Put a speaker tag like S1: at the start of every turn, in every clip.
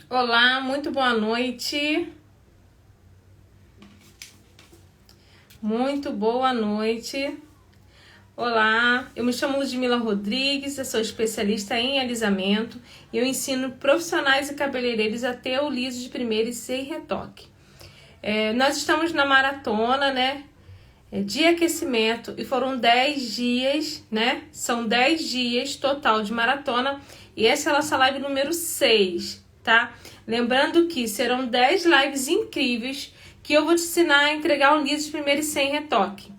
S1: Olá, muito boa noite. Muito boa noite. Olá, eu me chamo Ludmila Rodrigues, eu sou especialista em alisamento e eu ensino profissionais e cabeleireiros a ter o liso de primeira e sem retoque. Nós estamos na maratona, né? De aquecimento e foram 10 dias, né? São 10 dias total de maratona e essa é a nossa live número 6, tá? Lembrando que serão 10 lives incríveis que eu vou te ensinar a entregar um liso de primeira e sem retoque.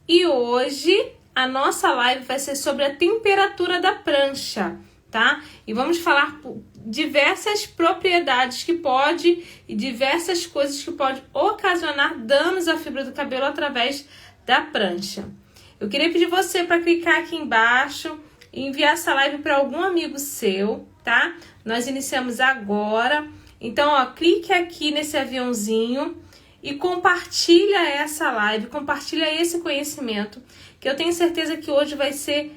S1: E hoje a nossa live vai ser sobre a temperatura da prancha, tá? E vamos falar diversas propriedades que pode e diversas coisas que pode ocasionar danos à fibra do cabelo através da prancha. Eu queria pedir você para clicar aqui embaixo e enviar essa live para algum amigo seu, tá? Nós iniciamos agora. Então, ó, clique aqui nesse aviãozinho e compartilha essa live, compartilha esse conhecimento, que eu tenho certeza que hoje vai ser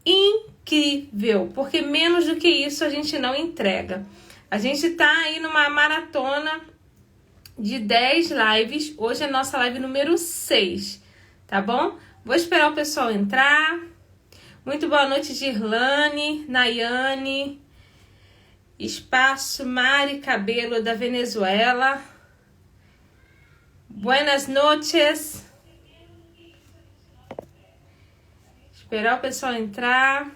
S1: incrível, porque menos do que isso a gente não entrega. A gente tá aí numa maratona de 10 lives, hoje é a nossa live número 6, tá bom? Vou esperar o pessoal entrar. Muito boa noite, Girlane, Nayane, Espaço, Mari Cabelo da Venezuela. Buenas noches. Esperar o pessoal entrar.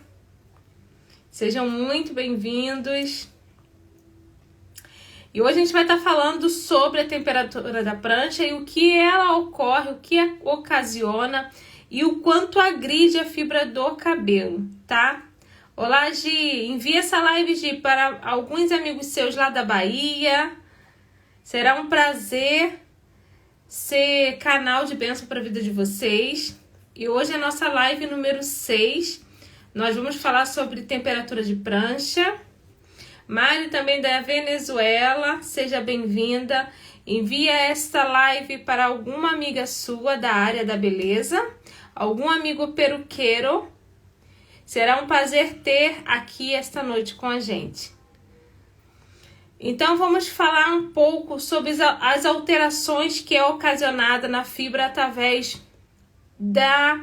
S1: Sejam muito bem-vindos. E hoje a gente vai estar falando sobre a temperatura da prancha e o que ela ocorre, o que ocasiona e o quanto agride a fibra do cabelo, tá? Olá, Gi. Envia essa live, Gi, para alguns amigos seus lá da Bahia. Será um prazer ser canal de bênção para a vida de vocês. E hoje é a nossa live número 6. Nós vamos falar sobre temperatura de prancha. Mari também da Venezuela, seja bem-vinda. Envia esta live para alguma amiga sua da área da beleza, algum amigo peruqueiro. Será um prazer ter aqui esta noite com a gente. Então vamos falar um pouco sobre as alterações que é ocasionada na fibra através da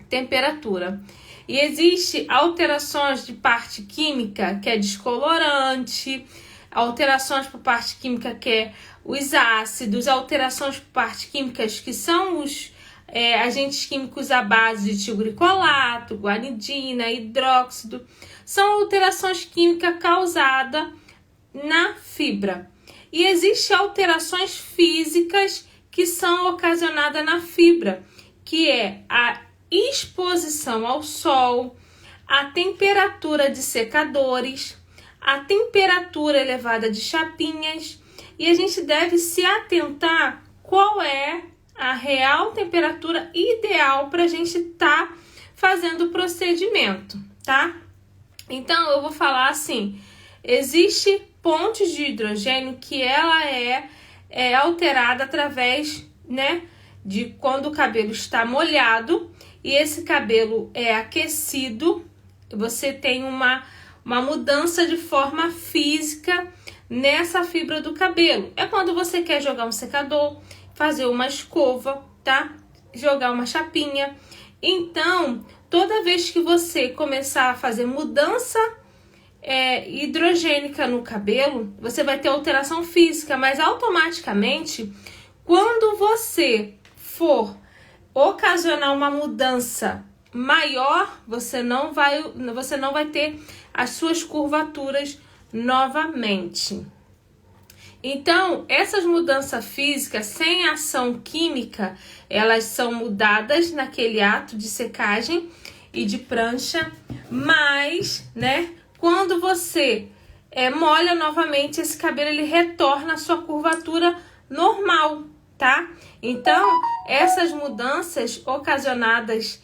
S1: temperatura. E existe alterações de parte química, que é descolorante, alterações por parte química, que é os ácidos, alterações por parte químicas, que são os agentes químicos à base de tilglicolato, guanidina, hidróxido. São alterações químicas causadas na fibra. E existem alterações físicas que são ocasionadas na fibra, que é a exposição ao sol, a temperatura de secadores, a temperatura elevada de chapinhas, e a gente deve se atentar qual é a real temperatura ideal para a gente estar fazendo o procedimento, tá? Então eu vou falar assim, existe pontes de hidrogênio que ela é alterada através, né, de quando o cabelo está molhado e esse cabelo é aquecido, você tem uma mudança de forma física nessa fibra do cabelo. É quando você quer jogar um secador, fazer uma escova, tá? Jogar uma chapinha. Então, toda vez que você começar a fazer mudança hidrogênica no cabelo, você vai ter alteração física, mas automaticamente, quando você for ocasionar uma mudança maior, você não vai ter as suas curvaturas novamente. Então, essas mudanças físicas sem ação química, elas são mudadas naquele ato de secagem e de prancha, mas, né, quando você molha novamente, esse cabelo ele retorna à sua curvatura normal, tá? Então, essas mudanças ocasionadas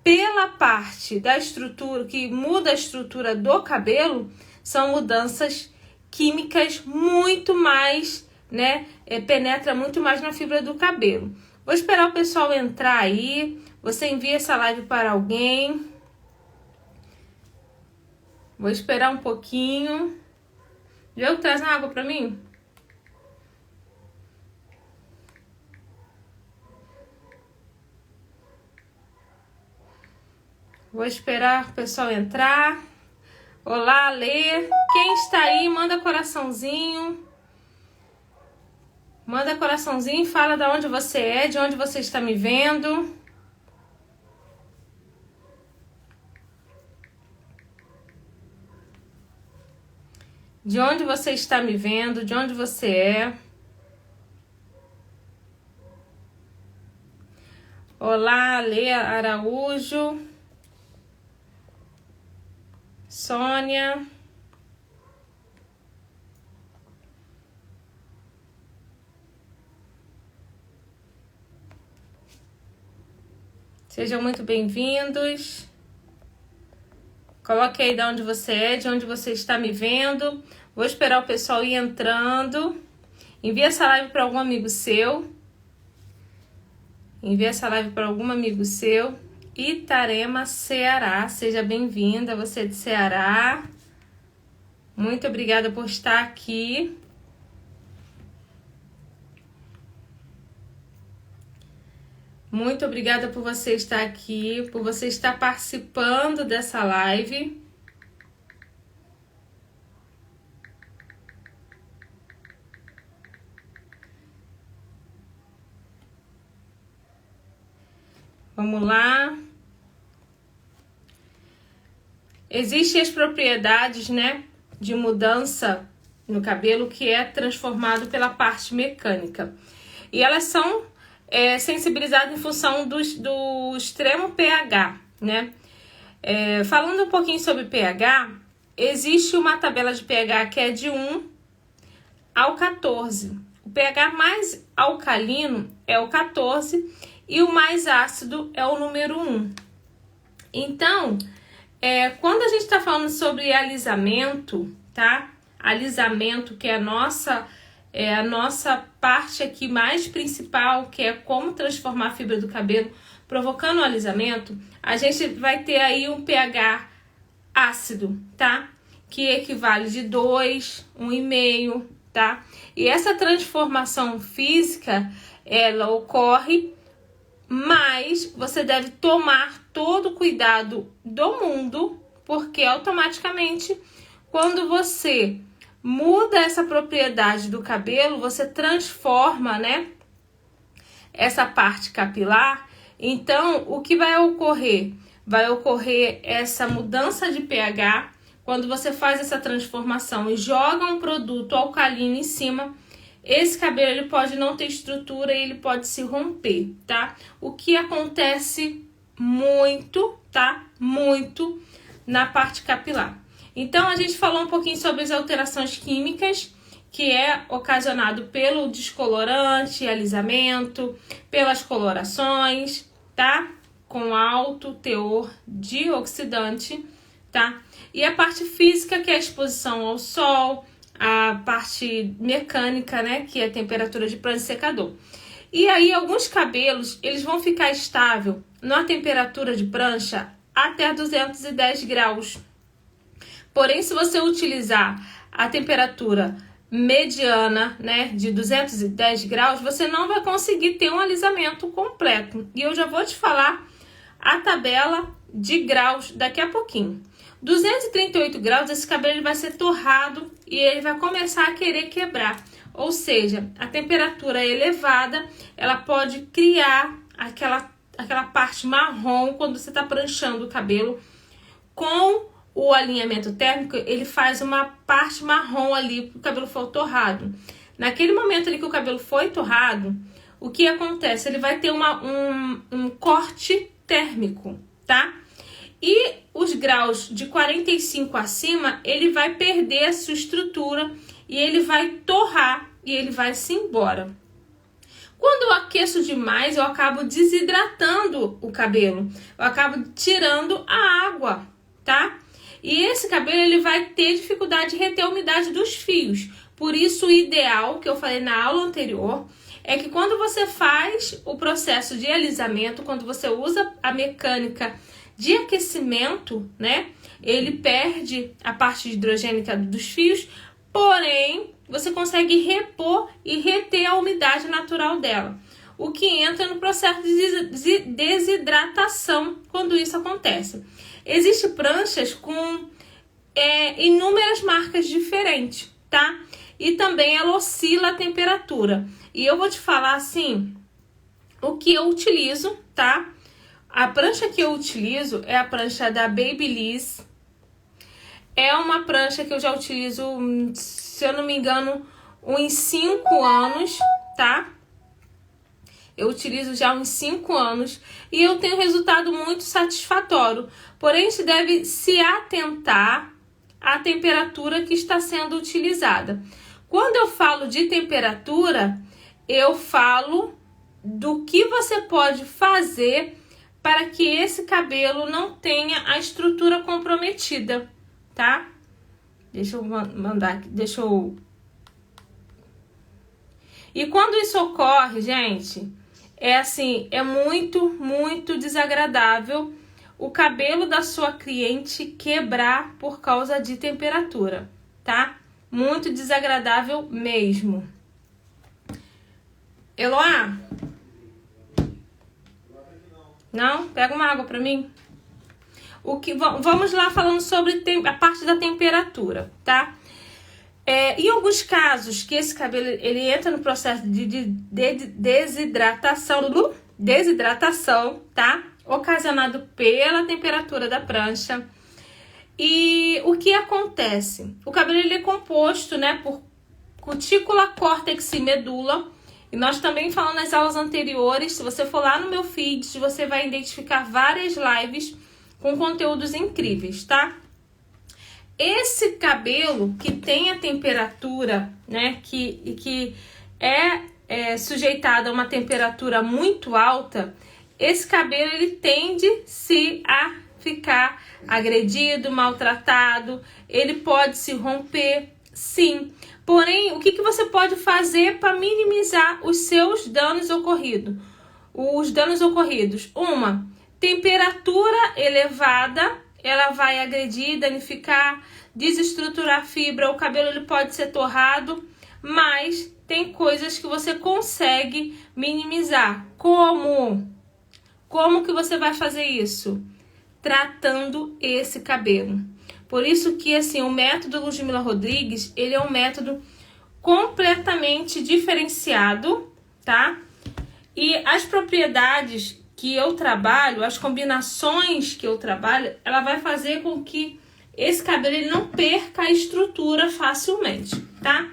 S1: pela parte da estrutura, que muda a estrutura do cabelo, são mudanças químicas muito mais, né? Penetra muito mais na fibra do cabelo. Vou esperar o pessoal entrar aí. Você envia essa live para alguém. Vou esperar um pouquinho. Diogo, traz uma água pra mim? Vou esperar o pessoal entrar. Olá, Lê. Quem está aí, manda coraçãozinho. Manda coraçãozinho e fala de onde você é, de onde você está me vendo. De onde você está me vendo, de onde você é. Olá, Lê Araújo. Sônia. Sejam muito bem-vindos. Coloque aí de onde você é, de onde você está me vendo. Vou esperar o pessoal ir entrando. Envie essa live para algum amigo seu. Envie essa live para algum amigo seu. Itarema, Ceará. Seja bem-vinda, você de Ceará. Muito obrigada por estar aqui. Muito obrigada por você estar aqui, por você estar participando dessa live. Vamos lá. Existem as propriedades, né, de mudança no cabelo que é transformado pela parte mecânica. E elas são sensibilizadas em função do extremo pH, né? Falando um pouquinho sobre pH, existe uma tabela de pH que é de 1 ao 14. O pH mais alcalino é o 14 e o mais ácido é o número 1. Então, quando a gente está falando sobre alisamento, tá? Alisamento, que é a nossa parte aqui mais principal, que é como transformar a fibra do cabelo, provocando o alisamento, a gente vai ter aí um pH ácido, tá? Que equivale de 2, 1,5, tá? E essa transformação física, ela ocorre, mas você deve tomar todo o cuidado do mundo, porque automaticamente, quando você muda essa propriedade do cabelo, você transforma, né, essa parte capilar. Então, o que vai ocorrer? Vai ocorrer essa mudança de pH quando você faz essa transformação e joga um produto alcalino em cima. Esse cabelo ele pode não ter estrutura e ele pode se romper, tá? O que acontece muito, tá? Muito na parte capilar. Então, a gente falou um pouquinho sobre as alterações químicas, que é ocasionado pelo descolorante, alisamento, pelas colorações, tá? Com alto teor de oxidante, tá? E a parte física, que é a exposição ao sol, a parte mecânica, né? Que é a temperatura de prancha e secador. E aí, alguns cabelos, eles vão ficar estável na temperatura de prancha até 210 graus. Porém, se você utilizar a temperatura mediana, né, de 210 graus, você não vai conseguir ter um alisamento completo. E eu já vou te falar a tabela de graus daqui a pouquinho. 238 graus, esse cabelo ele vai ser torrado e ele vai começar a querer quebrar. Ou seja, a temperatura elevada, ela pode criar aquela parte marrom quando você está pranchando o cabelo. Com o alinhamento térmico, ele faz uma parte marrom ali para o cabelo for torrado. Naquele momento ali que o cabelo foi torrado, o que acontece? Ele vai ter um corte térmico, tá? E os graus de 45 acima, ele vai perder a sua estrutura e ele vai torrar e ele vai se embora. Quando eu aqueço demais, eu acabo desidratando o cabelo. Eu acabo tirando a água, tá? E esse cabelo ele vai ter dificuldade de reter a umidade dos fios. Por isso, o ideal, que eu falei na aula anterior, é que quando você faz o processo de alisamento, quando você usa a mecânica de aquecimento, né, ele perde a parte hidrogênica dos fios, porém você consegue repor e reter a umidade natural dela, o que entra no processo de desidratação quando isso acontece. Existem pranchas com inúmeras marcas diferentes, tá? E também ela oscila a temperatura. E eu vou te falar assim, o que eu utilizo, tá? A prancha que eu utilizo é a prancha da Babyliss. É uma prancha que eu já utilizo, se eu não me engano, uns 5 anos, tá? Eu utilizo já uns 5 anos e eu tenho resultado muito satisfatório. Porém, a gente deve se atentar à temperatura que está sendo utilizada. Quando eu falo de temperatura, eu falo do que você pode fazer para que esse cabelo não tenha a estrutura comprometida, tá? Deixa eu mandar aqui, E quando isso ocorre, gente, é assim, é muito desagradável o cabelo da sua cliente quebrar por causa de temperatura, tá? Muito desagradável mesmo. Eloá? Não? Pega uma água pra mim. Vamos lá falando sobre a parte da temperatura, tá? Em alguns casos que esse cabelo ele entra no processo de desidratação, tá? Ocasionado pela temperatura da prancha. E o que acontece? O cabelo ele é composto, né, por cutícula, córtex e medula. E nós também falamos nas aulas anteriores, se você for lá no meu feed, você vai identificar várias lives com conteúdos incríveis, tá? Esse cabelo que tem a temperatura, né, que é sujeitado a uma temperatura muito alta, esse cabelo ele tende a ficar agredido, maltratado, ele pode se romper, sim. Porém, o que você pode fazer para minimizar os seus danos ocorridos? Uma temperatura elevada, ela vai agredir, danificar, desestruturar a fibra, o cabelo ele pode ser torrado, mas tem coisas que você consegue minimizar. Como? Como que você vai fazer isso? Tratando esse cabelo. Por isso que assim, o método Ludmila Rodrigues, ele é um método completamente diferenciado, tá? E as propriedades que eu trabalho, as combinações que eu trabalho, ela vai fazer com que esse cabelo ele não perca a estrutura facilmente, tá?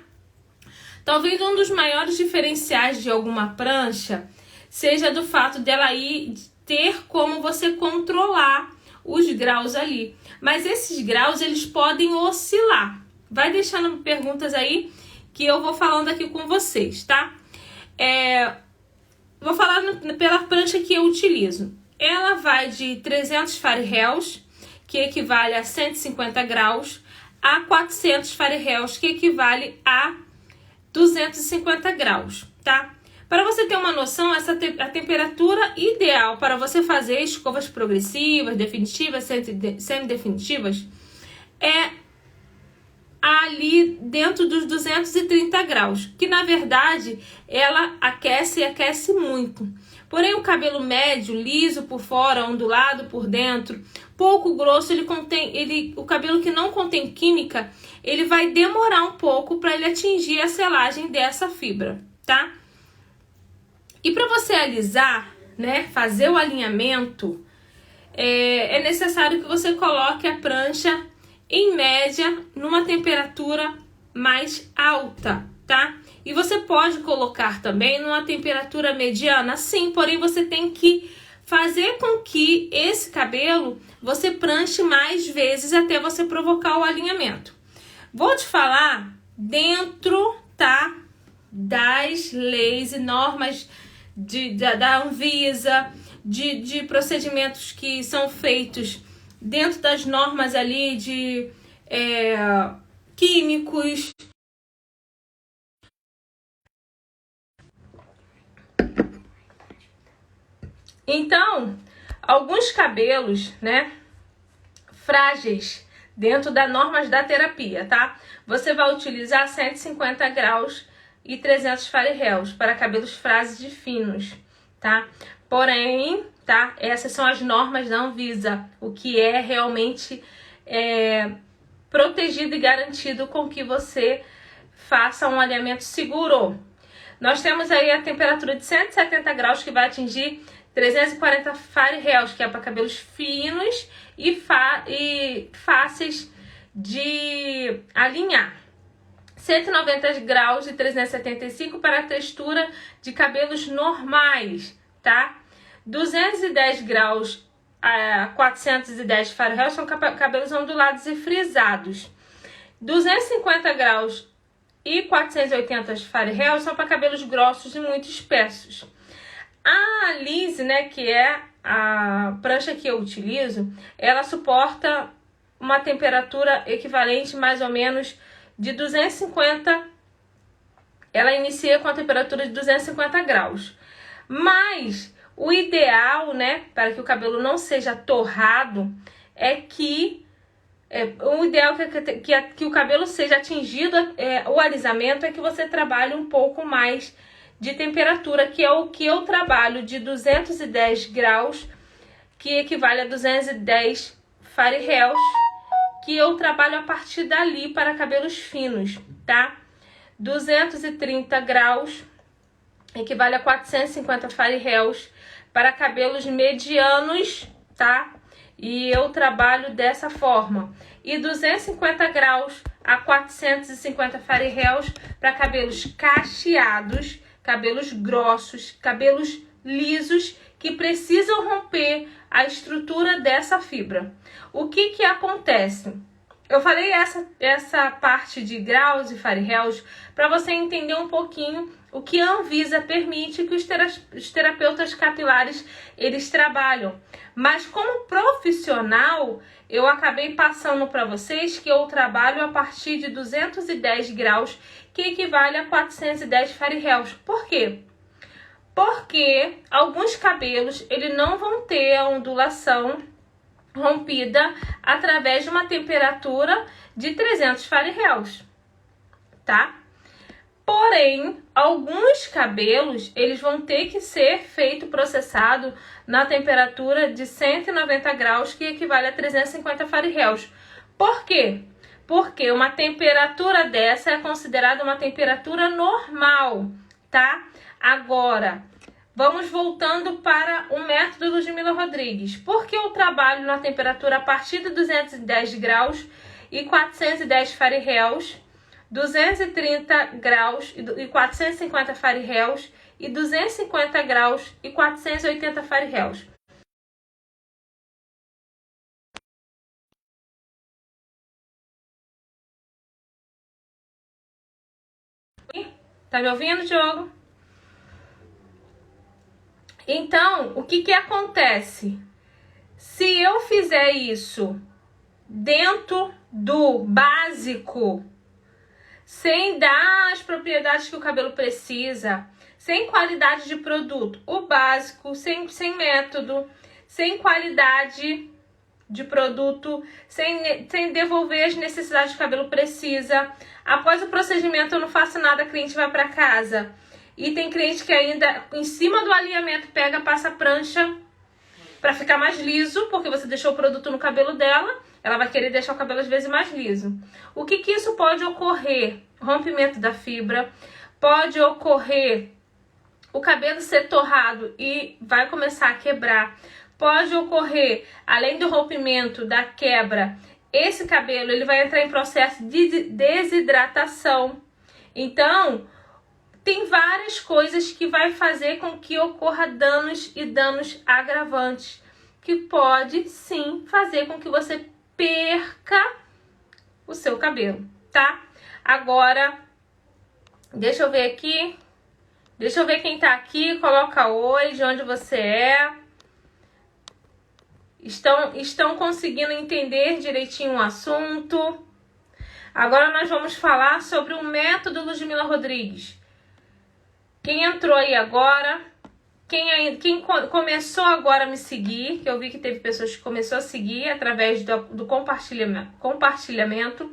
S1: Talvez um dos maiores diferenciais de alguma prancha seja do fato dela ter como você controlar os graus ali. Mas esses graus, eles podem oscilar. Vai deixando perguntas aí que eu vou falando aqui com vocês, tá? Vou falar pela prancha que eu utilizo. Ela vai de 300 Fahrenheit, que equivale a 150 graus, a 400 Fahrenheit, que equivale a 250 graus, tá? Para você ter uma noção, a temperatura ideal para você fazer escovas progressivas, definitivas, semidefinitivas, é ali dentro dos 230 graus, que na verdade ela aquece e aquece muito. Porém, o cabelo médio, liso por fora, ondulado por dentro, pouco grosso, o cabelo que não contém química, ele vai demorar um pouco para ele atingir a selagem dessa fibra, tá? E para você alisar, né, fazer o alinhamento, é necessário que você coloque a prancha em média numa temperatura mais alta, tá? E você pode colocar também numa temperatura mediana, sim, porém você tem que fazer com que esse cabelo você pranche mais vezes até você provocar o alinhamento. Vou te falar dentro, tá, das leis e normas da Anvisa, de procedimentos que são feitos dentro das normas ali de químicos. Então, alguns cabelos, né, frágeis, dentro das normas da terapia, tá? Você vai utilizar 150 graus e 300 Fahrenheit para cabelos frágeis e finos, tá? Porém, tá? Essas são as normas da Anvisa, o que é realmente protegido e garantido com que você faça um alinhamento seguro. Nós temos aí a temperatura de 170 graus que vai atingir 340 Fahrenheit, que é para cabelos finos e fáceis de alinhar. 190 graus e 375 para a textura de cabelos normais, tá? 210 graus a 410 Fahrenheit são cabelos ondulados e frisados. 250 graus e 480 Fahrenheit são para cabelos grossos e muito espessos. A Lise, né, que é a prancha que eu utilizo, ela suporta uma temperatura equivalente mais ou menos de 250. Ela inicia com a temperatura de 250 graus. Mas o ideal, né, para que o cabelo não seja torrado, é que o ideal que o cabelo seja atingido, o alisamento, é que você trabalhe um pouco mais de temperatura, que é o que eu trabalho de 210 graus, que equivale a 210 Fahrenheit, que eu trabalho a partir dali para cabelos finos, tá? 230 graus equivale a 450 Fahrenheit para cabelos medianos, tá? E eu trabalho dessa forma. E 250 graus a 450 Fahrenheit para cabelos cacheados, cabelos grossos, cabelos lisos que precisam romper a estrutura dessa fibra. O que que acontece? Eu falei essa parte de graus e Fahrenheit para você entender um pouquinho o que a Anvisa permite que os terapeutas capilares eles trabalham. Mas como profissional, eu acabei passando para vocês que eu trabalho a partir de 210 graus, que equivale a 410 Fahrenheit. Por quê? Porque alguns cabelos eles não vão ter a ondulação rompida através de uma temperatura de 300 Fahrenheit, tá? Porém, alguns cabelos eles vão ter que ser processado na temperatura de 190 graus, que equivale a 350 Fahrenheit. Por quê? Porque uma temperatura dessa é considerada uma temperatura normal, tá? Agora, vamos voltando para o método Ludmila Rodrigues. Por que eu trabalho na temperatura a partir de 210 graus e 410 Fahrenheit, 230 graus e 450 Fahrenheit e 250 graus e 480 Fahrenheit? Tá me ouvindo, Diogo? Então, o que que acontece? Se eu fizer isso dentro do básico, sem dar as propriedades que o cabelo precisa, sem qualidade de produto, o básico, sem método, sem qualidade de produto, sem devolver as necessidades que o cabelo precisa. Após o procedimento eu não faço nada, a cliente vai para casa. E tem cliente que ainda, em cima do alinhamento, passa a prancha para ficar mais liso, porque você deixou o produto no cabelo dela, ela vai querer deixar o cabelo às vezes mais liso. O que que isso pode ocorrer? Rompimento da fibra, pode ocorrer o cabelo ser torrado e vai começar a quebrar. Pode ocorrer, além do rompimento, da quebra, esse cabelo ele vai entrar em processo de desidratação. Então, tem várias coisas que vai fazer com que ocorra danos e danos agravantes, que pode sim fazer com que você perca o seu cabelo, tá? Agora, deixa eu ver aqui. Deixa eu ver quem tá aqui. Coloca oi, de onde você é. Estão conseguindo entender direitinho o assunto. Agora nós vamos falar sobre o método Ludmila Rodrigues. Quem entrou aí agora, Quem começou agora a me seguir, que eu vi que teve pessoas que começaram a seguir através do compartilhamento.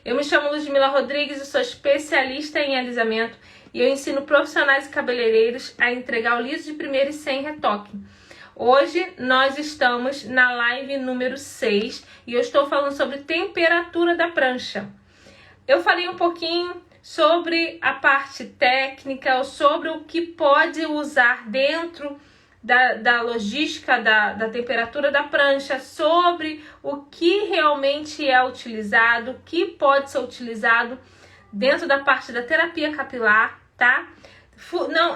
S1: Eu me chamo Ludmila Rodrigues, eu sou especialista em alisamento e eu ensino profissionais e cabeleireiros a entregar o liso de primeira e sem retoque. Hoje nós estamos na live número 6 e eu estou falando sobre temperatura da prancha. Eu falei um pouquinho sobre a parte técnica, sobre o que pode usar dentro da logística da temperatura da prancha, sobre o que realmente é utilizado, o que pode ser utilizado dentro da parte da terapia capilar, tá?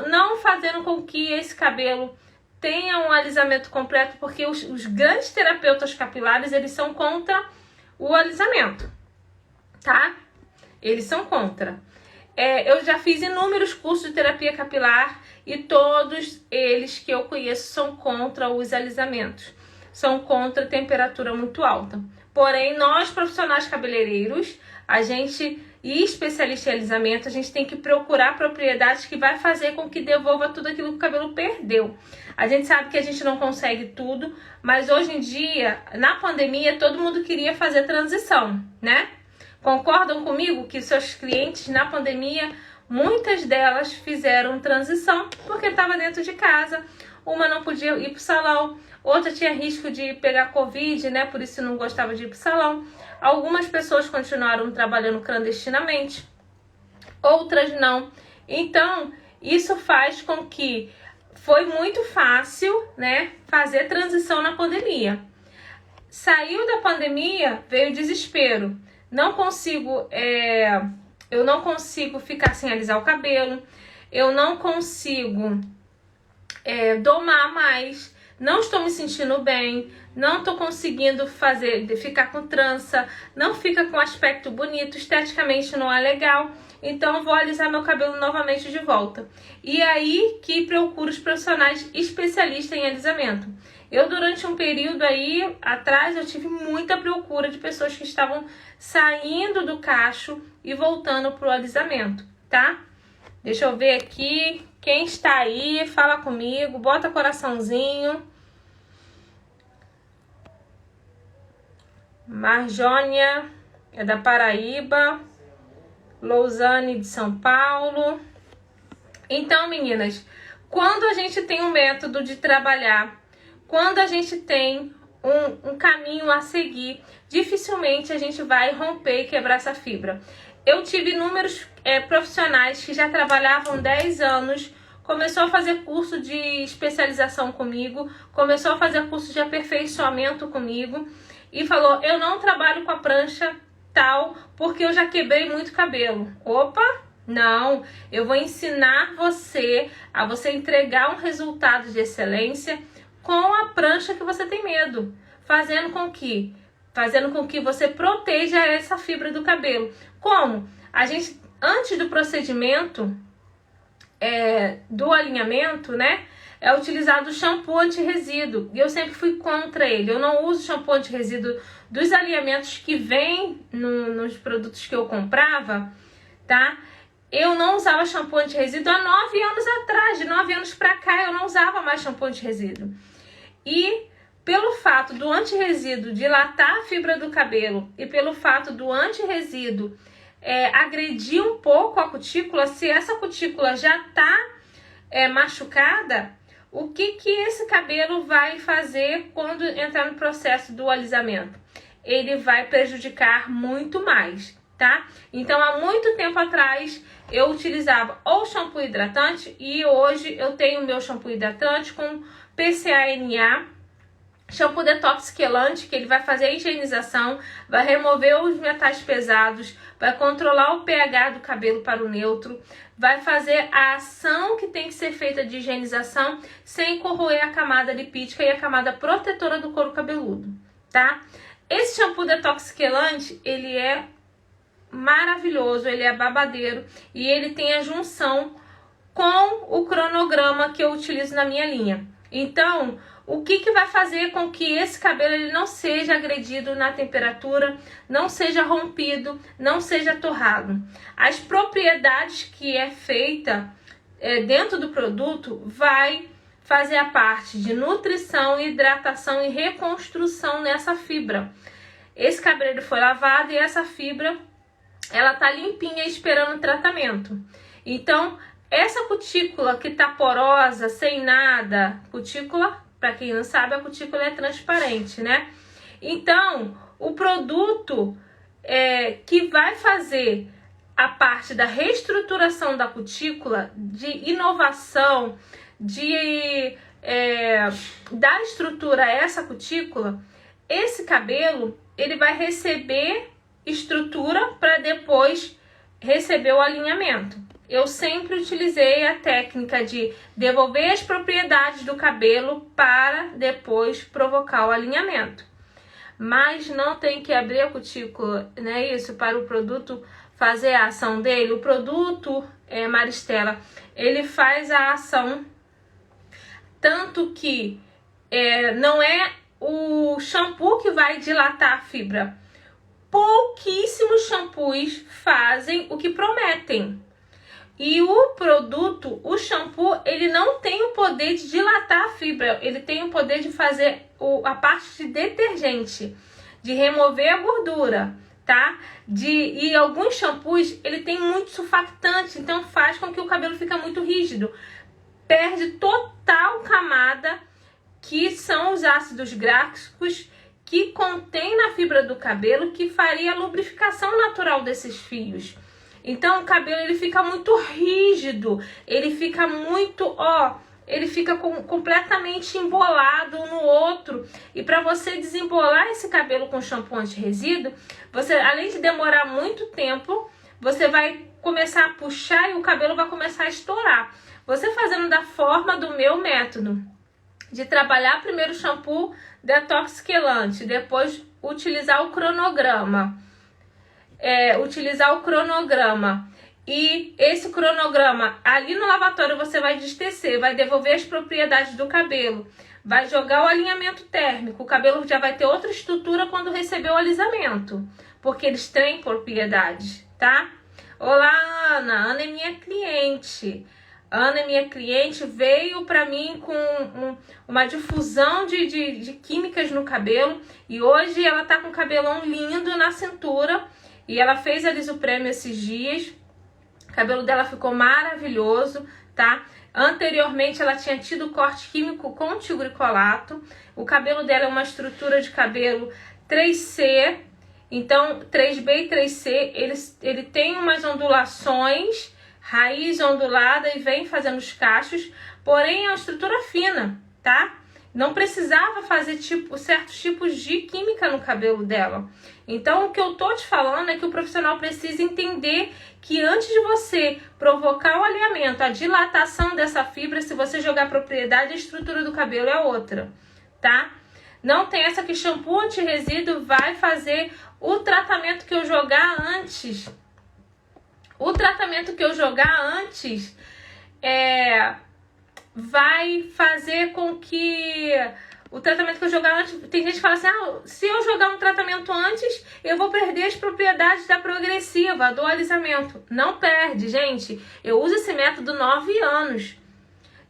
S1: Não fazendo com que esse cabelo tenha um alisamento completo, porque os grandes terapeutas capilares, eles são contra o alisamento, tá? Eles são contra. Eu já fiz inúmeros cursos de terapia capilar e todos eles que eu conheço são contra os alisamentos. São contra a temperatura muito alta. Porém, nós profissionais cabeleireiros, e especialistas em alisamento, a gente tem que procurar propriedades que vai fazer com que devolva tudo aquilo que o cabelo perdeu. A gente sabe que a gente não consegue tudo, mas hoje em dia, na pandemia, todo mundo queria fazer transição, né? Concordam comigo que seus clientes na pandemia, muitas delas fizeram transição porque estava dentro de casa. Uma não podia ir para o salão, outra tinha risco de pegar Covid, né? Por isso não gostava de ir para o salão. Algumas pessoas continuaram trabalhando clandestinamente, outras não. Então, isso faz com que foi muito fácil, né, fazer transição na pandemia. Saiu da pandemia, veio o desespero. Eu não consigo ficar sem alisar o cabelo, eu não consigo domar mais, não estou me sentindo bem, não estou conseguindo ficar com trança, não fica com aspecto bonito, esteticamente não é legal, então eu vou alisar meu cabelo novamente de volta. E aí que procuro os profissionais especialistas em alisamento. Eu, durante um período aí atrás, eu tive muita procura de pessoas que estavam saindo do cacho e voltando pro alisamento, tá? Deixa eu ver aqui. Quem está aí, fala comigo, bota coraçãozinho. Marjônia é da Paraíba. Lousane de São Paulo. Então, meninas, quando a gente tem um método de trabalhar, quando a gente tem um caminho a seguir, dificilmente a gente vai romper e quebrar essa fibra. Eu tive inúmeros profissionais que já trabalhavam 10 anos, começou a fazer curso de especialização comigo, começou a fazer curso de aperfeiçoamento comigo e falou: eu não trabalho com a prancha tal porque eu já quebrei muito cabelo. Opa! Não, eu vou ensinar você a você entregar um resultado de excelência com a prancha que você tem medo, fazendo com que você proteja essa fibra do cabelo. Como? A gente, antes do procedimento do alinhamento, né, é utilizado o shampoo anti-resíduo. E eu sempre fui contra ele. Eu não uso shampoo anti-resíduo dos alinhamentos que vem nos produtos que eu comprava, tá? Eu não usava shampoo anti-resíduo há 9 anos atrás. De 9 anos pra cá eu não usava mais shampoo anti-resíduo. E pelo fato do anti-resíduo dilatar a fibra do cabelo e pelo fato do anti-resíduo agredir um pouco a cutícula, se essa cutícula já está machucada, o que esse cabelo vai fazer quando entrar no processo do alisamento? Ele vai prejudicar muito mais, tá? Então, há muito tempo atrás, eu utilizava ou shampoo hidratante e hoje eu tenho o meu shampoo hidratante com PCA-NA, shampoo detox quelante, que ele vai fazer a higienização, vai remover os metais pesados, vai controlar o pH do cabelo para o neutro, vai fazer a ação que tem que ser feita de higienização sem corroer a camada lipídica e a camada protetora do couro cabeludo, tá? Esse shampoo detox quelante, ele é maravilhoso, ele é babadeiro e ele tem a junção com o cronograma que eu utilizo na minha linha. Então, o que vai fazer com que esse cabelo ele não seja agredido na temperatura, não seja rompido, não seja torrado? As propriedades que é feita dentro do produto vai fazer a parte de nutrição, hidratação e reconstrução nessa fibra. Esse cabelo foi lavado e essa fibra, ela tá limpinha esperando o tratamento. Então, essa cutícula que tá porosa, sem nada, cutícula, para quem não sabe, a cutícula é transparente, né? Então, o produto que vai fazer a parte da reestruturação da cutícula, de inovação, de dar estrutura a essa cutícula, esse cabelo ele vai receber estrutura para depois receber o alinhamento. Eu sempre utilizei a técnica de devolver as propriedades do cabelo para depois provocar o alinhamento. Mas não tem que abrir a cutícula, né? Isso para o produto fazer a ação dele. O produto, Maristela, ele faz a ação, tanto que não é o shampoo que vai dilatar a fibra. Pouquíssimos shampoos fazem o que prometem. E o produto, o shampoo, ele não tem o poder de dilatar a fibra, ele tem o poder de fazer a parte de detergente, de remover a gordura, tá? E alguns shampoos, ele tem muito surfactante, então faz com que o cabelo fique muito rígido. Perde total camada, que são os ácidos gráficos que contém na fibra do cabelo, que faria a lubrificação natural desses fios. Então o cabelo ele fica muito rígido, ele fica muito, ele fica completamente embolado um no outro. E para você desembolar esse cabelo com shampoo anti-resíduo, você, além de demorar muito tempo, você vai começar a puxar e o cabelo vai começar a estourar. Você fazendo da forma do meu método, de trabalhar primeiro o shampoo detox quelante, depois utilizar o cronograma. E esse cronograma ali no lavatório você vai destecer, vai devolver as propriedades do cabelo, vai jogar o alinhamento térmico, o cabelo já vai ter outra estrutura quando receber o alisamento, porque eles têm propriedades, tá? Olá, Ana. Ana é minha cliente. Ana é minha cliente, veio para mim com uma difusão de químicas no cabelo e hoje ela tá com o cabelão lindo na cintura. E ela fez a lisoprêmio esses dias, o cabelo dela ficou maravilhoso, tá? Anteriormente ela tinha tido corte químico com tigricolato, o cabelo dela é uma estrutura de cabelo 3C, então 3B e 3C, ele tem umas ondulações, raiz ondulada e vem fazendo os cachos, porém é uma estrutura fina, tá? Não precisava fazer certos tipos de química no cabelo dela. Então, o que eu tô te falando é que o profissional precisa entender que antes de você provocar o alinhamento, a dilatação dessa fibra, se você jogar propriedade, a estrutura do cabelo é outra, tá? Não tem essa que shampoo anti-resíduo vai fazer o tratamento que eu jogar antes. O tratamento que eu jogar antes vai fazer com que o tratamento que eu jogar antes... Tem gente que fala assim, se eu jogar um tratamento antes, eu vou perder as propriedades da progressiva, do alisamento. Não perde, gente. Eu uso esse método 9 anos.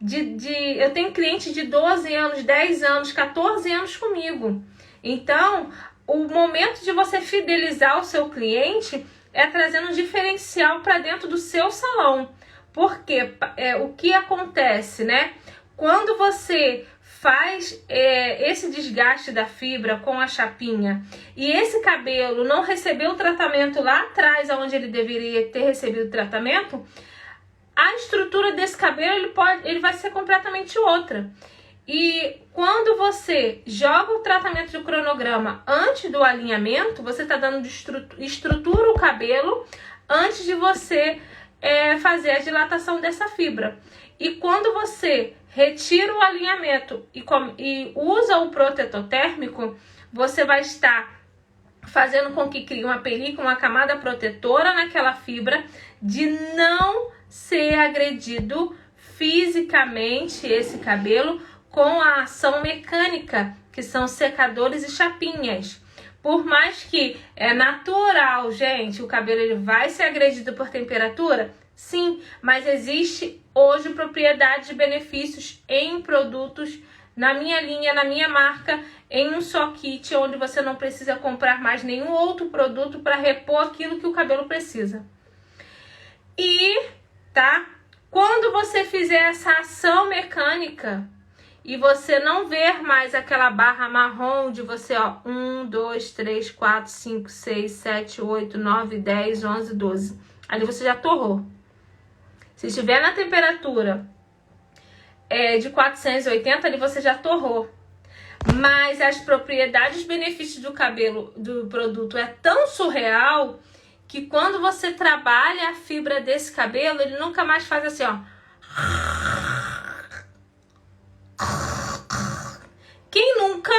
S1: Eu tenho cliente de 12 anos, 10 anos, 14 anos comigo. Então, o momento de você fidelizar o seu cliente é trazendo um diferencial para dentro do seu salão. Porque o que acontece, né? Quando você faz esse desgaste da fibra com a chapinha e esse cabelo não recebeu o tratamento lá atrás, onde ele deveria ter recebido o tratamento, a estrutura desse cabelo ele vai ser completamente outra. E quando você joga o tratamento de cronograma antes do alinhamento, você está dando estrutura o cabelo antes de você fazer a dilatação dessa fibra. E quando você retira o alinhamento e usa o protetor térmico, você vai estar fazendo com que crie uma película, uma camada protetora naquela fibra, de não ser agredido fisicamente esse cabelo com a ação mecânica, que são secadores e chapinhas. Por mais que é natural, gente, o cabelo ele vai ser agredido por temperatura, Sim, mas existe hoje propriedade de benefícios em produtos na minha linha, na minha marca, em um só kit, onde você não precisa comprar mais nenhum outro produto para repor aquilo que o cabelo precisa. E, tá? Quando você fizer essa ação mecânica e você não ver mais aquela barra marrom de você, ó, 1, 2, 3, 4, 5, 6, 7, 8, 9, 10, 11, 12. Ali você já torrou. Se estiver na temperatura de 480, ali você já torrou. Mas as propriedades e benefícios do cabelo, do produto, é tão surreal que quando você trabalha a fibra desse cabelo, ele nunca mais faz assim, ó. Quem nunca,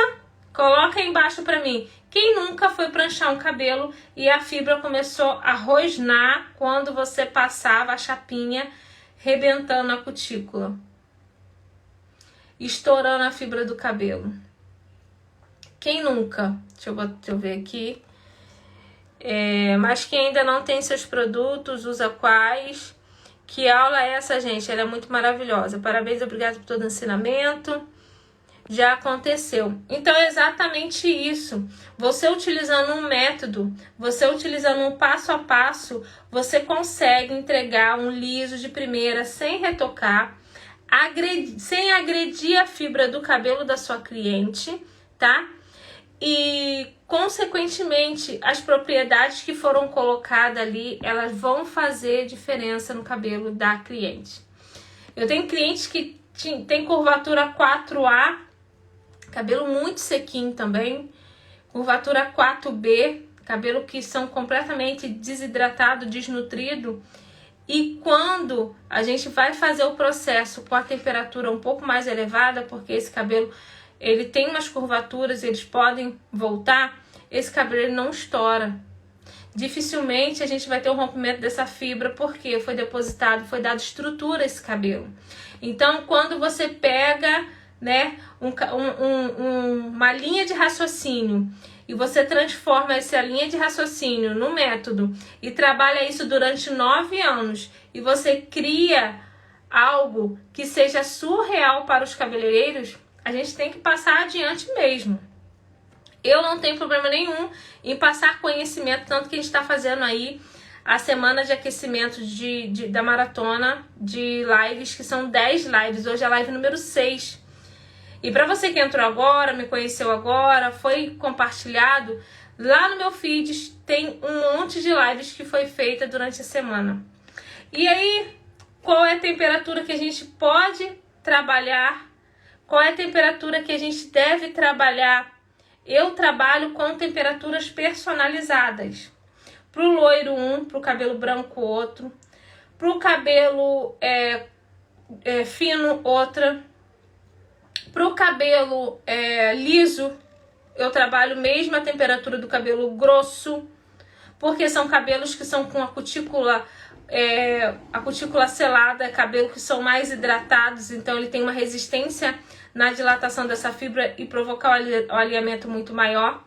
S1: coloca aí embaixo pra mim, quem nunca foi pranchar um cabelo e a fibra começou a rosnar quando você passava a chapinha, rebentando a cutícula, estourando a fibra do cabelo? Quem nunca? Deixa eu ver aqui. Mas quem ainda não tem seus produtos, usa quais? Que aula é essa, gente? Ela é muito maravilhosa. Parabéns, obrigado por todo o ensinamento. Já aconteceu. Então é exatamente isso. Você utilizando um método, você utilizando um passo a passo, você consegue entregar um liso de primeira sem retocar, sem agredir a fibra do cabelo da sua cliente, tá? E, consequentemente, as propriedades que foram colocadas ali, elas vão fazer diferença no cabelo da cliente. Eu tenho clientes que tem curvatura 4A, cabelo muito sequinho também, curvatura 4B, cabelo que são completamente desidratado, desnutrido. E quando a gente vai fazer o processo com a temperatura um pouco mais elevada, porque esse cabelo ele tem umas curvaturas, eles podem voltar, esse cabelo ele não estoura. Dificilmente a gente vai ter o rompimento dessa fibra, porque foi depositado, foi dado estrutura a esse cabelo. Então, quando você pega, né, uma linha de raciocínio e você transforma essa linha de raciocínio no método e trabalha isso durante 9 anos e você cria algo que seja surreal para os cabeleireiros, a gente tem que passar adiante mesmo. Eu não tenho problema nenhum em passar conhecimento, tanto que a gente está fazendo aí a semana de aquecimento da maratona de lives, que são 10 lives. Hoje é a live número 6. E para você que entrou agora, me conheceu agora, foi compartilhado, lá no meu feed tem um monte de lives que foi feita durante a semana. E aí, qual é a temperatura que a gente pode trabalhar? Qual é a temperatura que a gente deve trabalhar? Eu trabalho com temperaturas personalizadas. Para o loiro um, para o cabelo branco outro, para o cabelo fino outra, para o cabelo liso eu trabalho mesmo a temperatura do cabelo grosso, porque são cabelos que são com a cutícula selada, cabelo que são mais hidratados, então ele tem uma resistência na dilatação dessa fibra e provocar o alinhamento muito maior.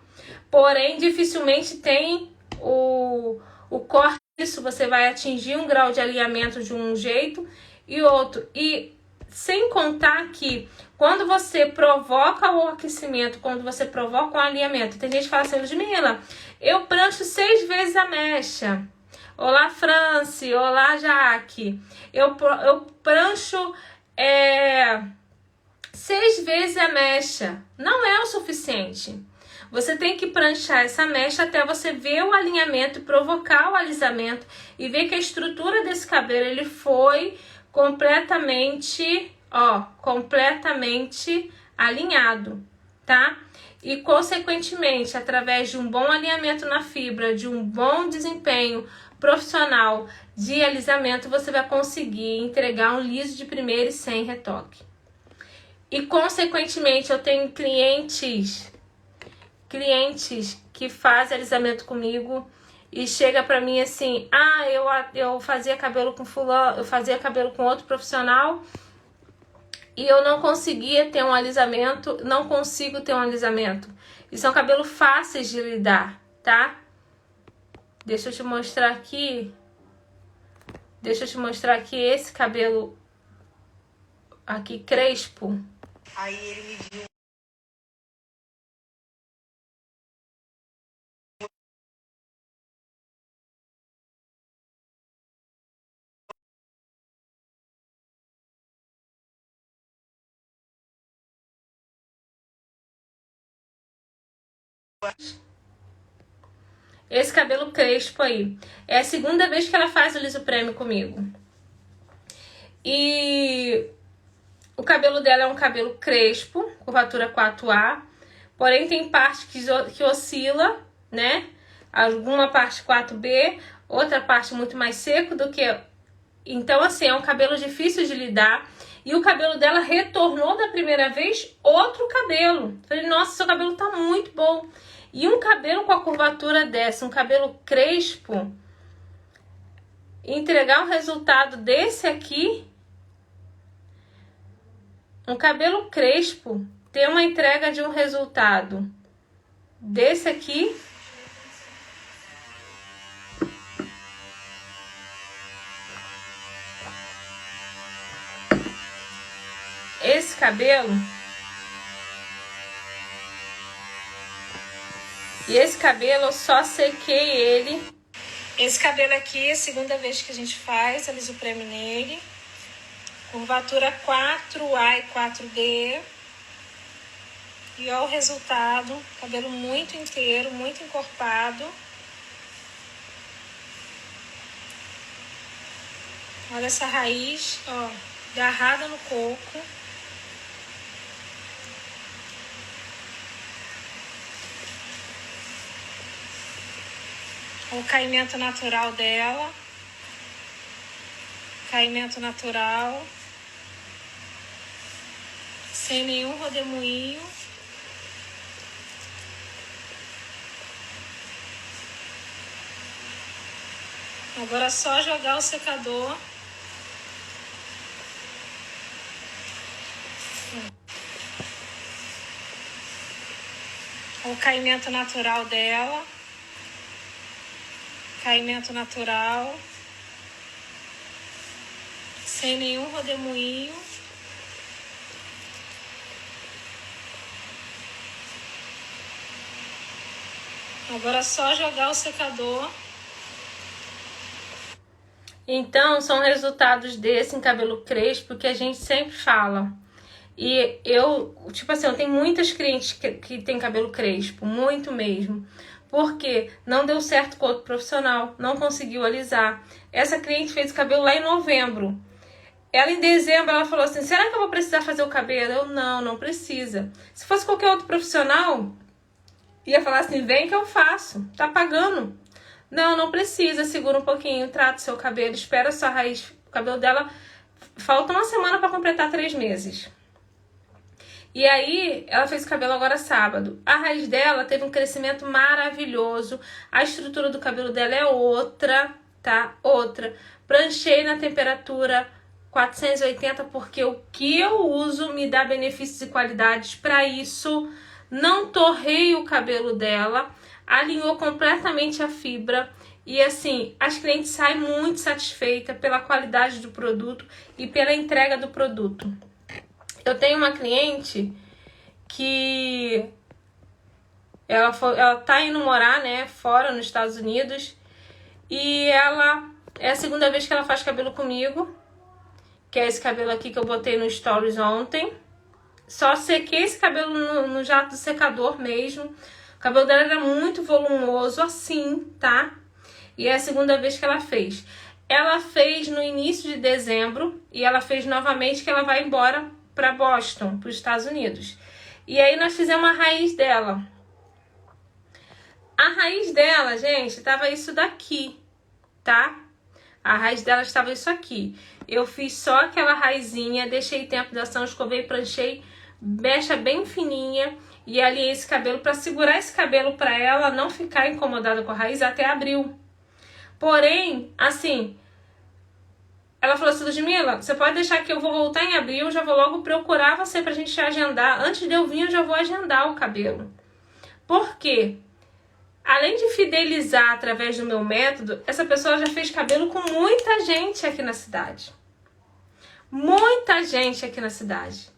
S1: Porém, dificilmente tem o corte disso, você vai atingir um grau de alinhamento de um jeito e outro. E sem contar que quando você provoca o aquecimento, quando você provoca o alinhamento, tem gente que fala assim, Ludmila, eu prancho 6 vezes a mecha. Olá, France, olá, Jaque. Eu prancho 6 vezes a mecha. Não é o suficiente. Você tem que pranchar essa mecha até você ver o alinhamento, provocar o alisamento e ver que a estrutura desse cabelo ele foi completamente alinhado, tá? E, consequentemente, através de um bom alinhamento na fibra, de um bom desempenho profissional de alisamento, você vai conseguir entregar um liso de primeira e sem retoque. E, consequentemente, eu tenho clientes que fazem alisamento comigo e chega pra mim assim, eu fazia cabelo com fulano, eu fazia cabelo com outro profissional e eu não conseguia ter um alisamento, não consigo ter um alisamento. E são cabelos fáceis de lidar, tá? Deixa eu te mostrar aqui Deixa eu te mostrar aqui esse cabelo aqui crespo.
S2: Aí ele mediu.
S1: Esse cabelo crespo aí. É a segunda vez que ela faz o liso prêmio comigo. E o cabelo dela é um cabelo crespo, curvatura 4A. Porém, tem parte que oscila, né? Alguma parte 4B, outra parte muito mais seco do que... Então, assim, é um cabelo difícil de lidar. E o cabelo dela retornou da primeira vez outro cabelo. Falei, nossa, seu cabelo tá muito bom. E um cabelo com a curvatura dessa, um cabelo crespo, entregar um resultado desse aqui, um cabelo crespo, ter uma entrega de um resultado desse aqui, esse cabelo, e esse cabelo eu só sequei ele. Esse cabelo aqui é a segunda vez que a gente faz a liso prêmio nele. Curvatura 4A e 4D. E olha o resultado. Cabelo muito inteiro, muito encorpado. Olha essa raiz, ó, agarrada no coco. O caimento natural dela. Caimento natural. Sem nenhum rodemoinho. Agora é só jogar o secador. O caimento natural dela. Caimento natural. Sem nenhum rodemoinho. Agora é só jogar o secador. Então, são resultados desse em cabelo crespo que a gente sempre fala. E eu, tipo assim, eu tenho muitas clientes que tem cabelo crespo, muito mesmo. Porque não deu certo com outro profissional, não conseguiu alisar. Essa cliente fez o cabelo lá em novembro. Ela em dezembro, ela falou assim, será que eu vou precisar fazer o cabelo? Eu, não precisa. Se fosse qualquer outro profissional, ia falar assim, vem que eu faço, tá pagando. Não precisa, segura um pouquinho, trata o seu cabelo, espera a sua raiz. O cabelo dela, falta uma semana para completar 3 meses. E aí, ela fez o cabelo agora sábado. A raiz dela teve um crescimento maravilhoso. A estrutura do cabelo dela é outra, tá? Outra. Pranchei na temperatura 480 porque o que eu uso me dá benefícios e qualidades para isso. Não torrei o cabelo dela. Alinhou completamente a fibra. E assim, as clientes saem muito satisfeitas pela qualidade do produto e pela entrega do produto. Eu tenho uma cliente que ela tá indo morar, né, fora nos Estados Unidos, e ela é a segunda vez que ela faz cabelo comigo, que é esse cabelo aqui que eu botei no stories ontem. Só sequei esse cabelo no jato do secador mesmo. O cabelo dela era muito volumoso, assim, tá? E é a segunda vez que ela fez. Ela fez no início de dezembro e ela fez novamente que ela vai embora para Boston, para os Estados Unidos. E aí nós fizemos a raiz dela. A raiz dela, gente, tava isso daqui, tá? A raiz dela estava isso aqui. Eu fiz só aquela raizinha, deixei tempo de ação, escovei, pranchei, mecha bem fininha e alinhei esse cabelo para segurar esse cabelo para ela não ficar incomodada com a raiz até abril. Porém, assim, ela falou assim, Ludmila, você pode deixar que eu vou voltar em abril, eu já vou logo procurar você pra gente agendar. Antes de eu vir, eu já vou agendar o cabelo. Por quê? Além de fidelizar através do meu método, essa pessoa já fez cabelo com muita gente aqui na cidade. Muita gente aqui na cidade.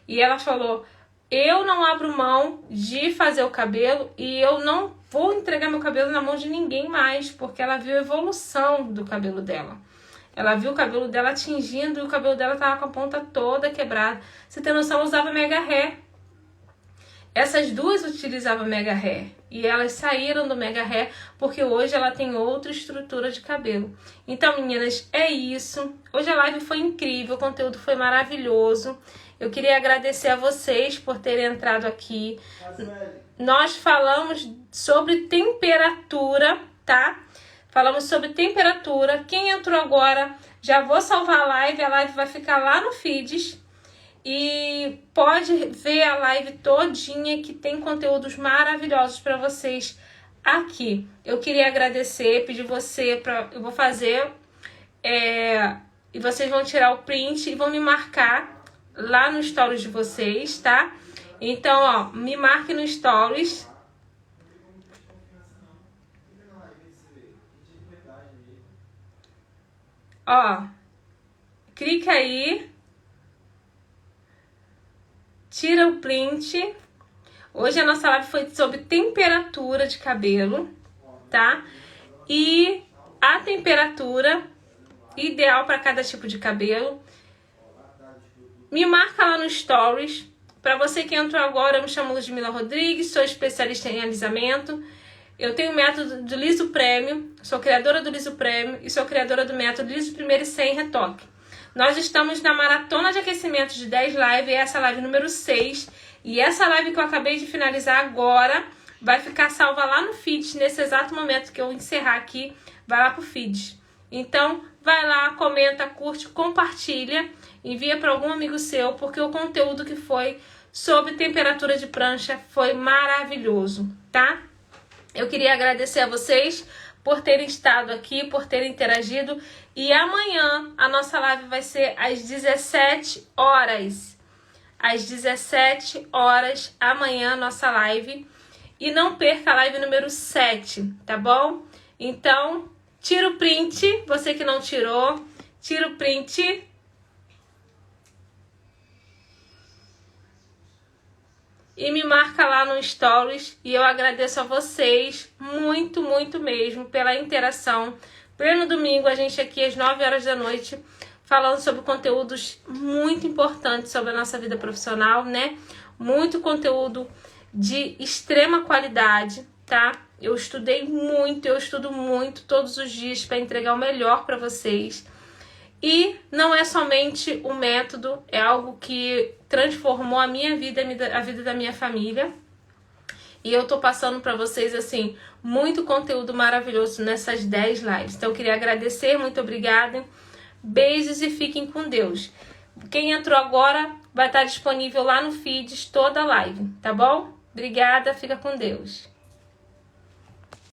S1: E ela falou, eu não abro mão de fazer o cabelo e eu não vou entregar meu cabelo na mão de ninguém mais, porque ela viu a evolução do cabelo dela. Ela viu o cabelo dela atingindo e o cabelo dela tava com a ponta toda quebrada. Você tem noção, ela usava mega hair. Essas duas utilizavam mega hair e elas saíram do mega hair porque hoje ela tem outra estrutura de cabelo. Então, meninas, é isso. Hoje a live foi incrível, o conteúdo foi maravilhoso. Eu queria agradecer a vocês por terem entrado aqui. Nós falamos sobre temperatura, tá? Falamos sobre temperatura. Quem entrou agora, já vou salvar a live vai ficar lá no Feeds. E pode ver a live todinha que tem conteúdos maravilhosos para vocês aqui. Eu queria agradecer, pedir você para... Eu vou fazer... e vocês vão tirar o print e vão me marcar lá no stories de vocês, tá? Então, ó, me marque no stories. Ó, clica aí. Tira o print. Hoje a nossa live foi sobre temperatura de cabelo, tá? E a temperatura ideal para cada tipo de cabelo. Me marca lá no Stories. Para você que entrou agora, eu me chamo Ludmila Rodrigues, sou especialista em alisamento. Eu tenho o método do Liso Premium, sou criadora do Liso Premium e sou criadora do método Liso Primeiro e Sem Retoque. Nós estamos na maratona de aquecimento de 10 lives, essa live número 6. E essa live que eu acabei de finalizar agora vai ficar salva lá no feed, nesse exato momento que eu encerrar aqui, vai lá pro feed. Então, vai lá, comenta, curte, compartilha, envia para algum amigo seu, porque o conteúdo que foi sobre temperatura de prancha foi maravilhoso, tá? Eu queria agradecer a vocês por terem estado aqui, por terem interagido. E amanhã a nossa live vai ser às 17 horas. Às 17 horas, amanhã a nossa live. E não perca a live número 7, tá bom? Então, tira o print, você que não tirou, tira o print. E me marca lá no Stories. E eu agradeço a vocês muito, muito mesmo pela interação. Pleno domingo, a gente aqui às 9 horas da noite, falando sobre conteúdos muito importantes sobre a nossa vida profissional, né? Muito conteúdo de extrema qualidade, tá? Eu estudei muito, eu estudo muito todos os dias para entregar o melhor para vocês. E não é somente um método, é algo que transformou a minha vida, a vida da minha família. E eu tô passando para vocês, assim, muito conteúdo maravilhoso nessas 10 lives. Então eu queria agradecer, muito obrigada. Beijos e fiquem com Deus. Quem entrou agora vai estar disponível lá no feed toda a live, tá bom? Obrigada, fica com Deus.